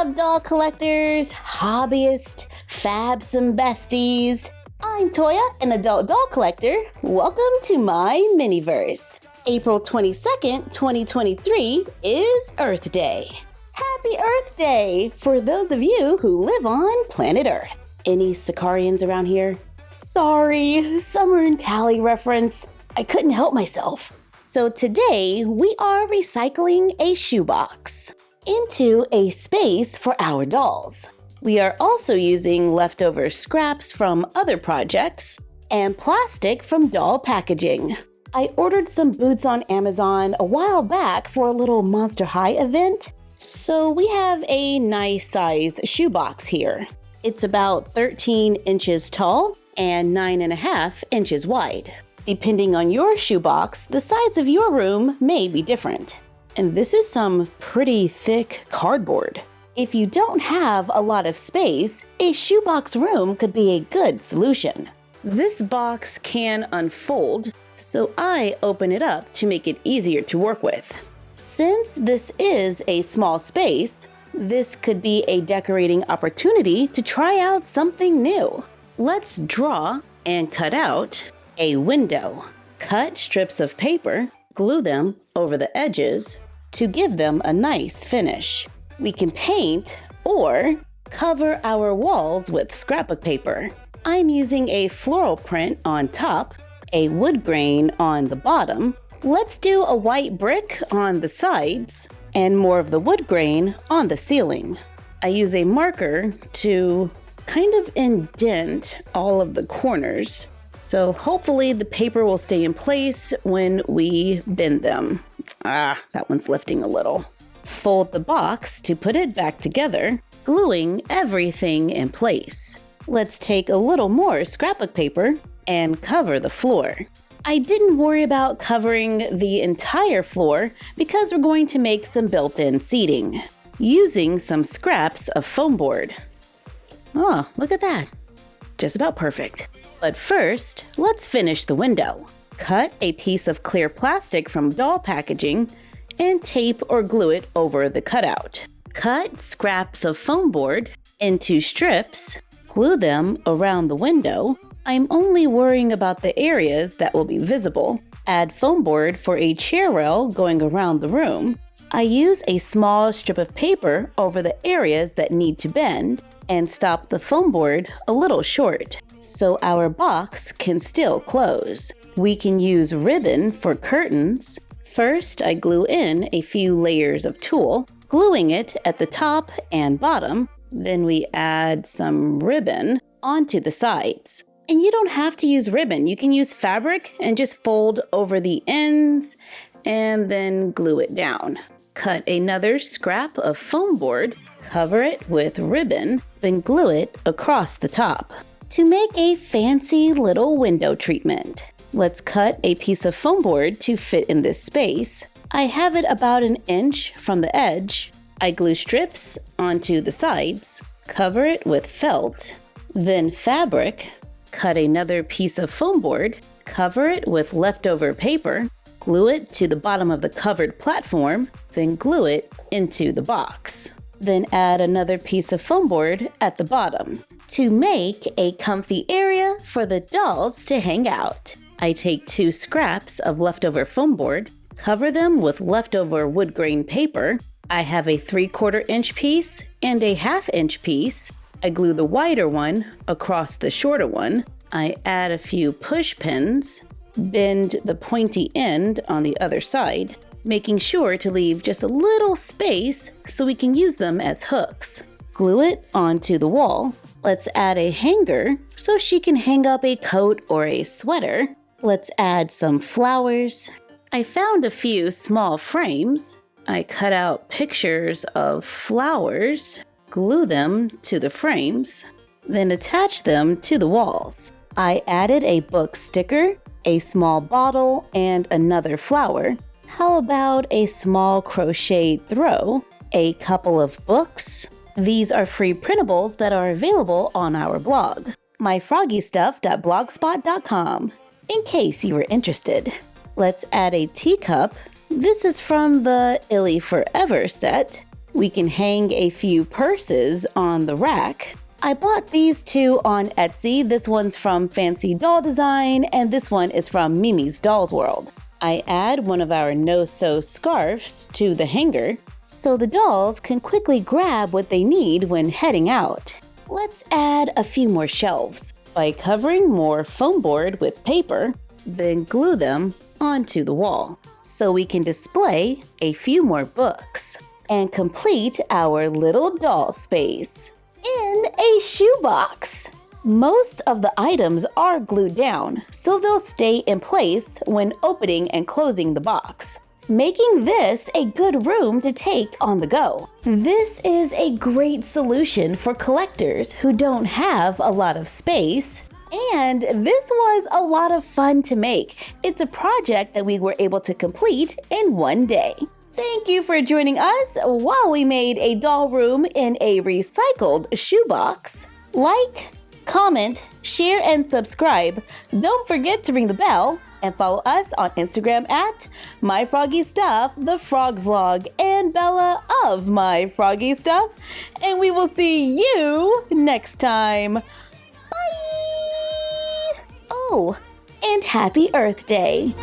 up, doll collectors, hobbyists, fabs, and besties? I'm Toya, an adult doll collector. Welcome to my miniverse. April 22nd, 2023 is Earth Day. Happy Earth Day for those of you who live on planet Earth. Any Sicarians around here? Sorry, Summer and Callie reference. I couldn't help myself. So today we are recycling a shoebox into a space for our dolls. We are also using leftover scraps from other projects and plastic from doll packaging. I ordered some boots on Amazon a while back for a little Monster High event, so we have a nice size shoebox here. It's about 13 inches tall and 9.5 inches wide. Depending on your shoebox, the size of your room may be different. And this is some pretty thick cardboard. If you don't have a lot of space, a shoebox room could be a good solution. This box can unfold, so I open it up to make it easier to work with. Since this is a small space, this could be a decorating opportunity to try out something new. Let's draw and cut out a window. Cut strips of paper, glue them over the edges to give them a nice finish. We can paint or cover our walls with scrapbook paper. I'm using a floral print on top, a wood grain on the bottom. Let's do a white brick on the sides and more of the wood grain on the ceiling. I use a marker to kind of indent all of the corners, so hopefully the paper will stay in place when we bend them. That one's lifting a little. Fold the box to put it back together, gluing everything in place. Let's take a little more scrapbook paper and cover the floor. I didn't worry about covering the entire floor because we're going to make some built-in seating using some scraps of foam board. Oh, look at that. Just about perfect. But first, let's finish the window. Cut a piece of clear plastic from doll packaging and tape or glue it over the cutout. Cut scraps of foam board into strips, glue them around the window. I'm only worrying about the areas that will be visible. Add foam board for a chair rail going around the room. I use a small strip of paper over the areas that need to bend and stop the foam board a little short so our box can still close. We can use ribbon for curtains. First, I glue in a few layers of tulle, gluing it at the top and bottom. Then we add some ribbon onto the sides. And you don't have to use ribbon. You can use fabric and just fold over the ends and then glue it down. Cut another scrap of foam board, cover it with ribbon, then glue it across the top to make a fancy little window treatment. Let's cut a piece of foam board to fit in this space. I have it about 1 inch from the edge. I glue strips onto the sides, cover it with felt, then fabric, cut another piece of foam board, cover it with leftover paper, glue it to the bottom of the covered platform, then glue it into the box. Then add another piece of foam board at the bottom to make a comfy area for the dolls to hang out. I take 2 scraps of leftover foam board, cover them with leftover wood grain paper. I have a 3/4 inch piece and a 1/2 inch piece. I glue the wider one across the shorter one. I add a few push pins, bend the pointy end on the other side, making sure to leave just a little space so we can use them as hooks. Glue it onto the wall. Let's add a hanger so she can hang up a coat or a sweater. Let's add some flowers. I found a few small frames. I cut out pictures of flowers, glue them to the frames, then attach them to the walls. I added a book sticker, a small bottle, and another flower. How about a small crocheted throw, a couple of books? These are free printables that are available on our blog, MyFroggyStuff.blogspot.com, in case you were interested. Let's add a teacup. This is from the Illy Forever set. We can hang a few purses on the rack. I bought these two on Etsy. This one's from Fancy Doll Design, and this one is from Mimi's Dolls World. I add one of our no-sew scarves to the hanger so the dolls can quickly grab what they need when heading out. Let's add a few more shelves by covering more foam board with paper, then glue them onto the wall so we can display a few more books and complete our little doll space in a shoebox. Most of the items are glued down, so they'll stay in place when opening and closing the box, making this a good room to take on the go. This is a great solution for collectors who don't have a lot of space, and this was a lot of fun to make. It's a project that we were able to complete in one day. Thank you for joining us while we made a doll room in a recycled shoebox. Like, comment, share, and subscribe. Don't forget to ring the bell and follow us on Instagram at MyFroggyStuff, the Frog Vlog, and Bella of MyFroggyStuff. And we will see you next time. Bye! Oh, and happy Earth Day.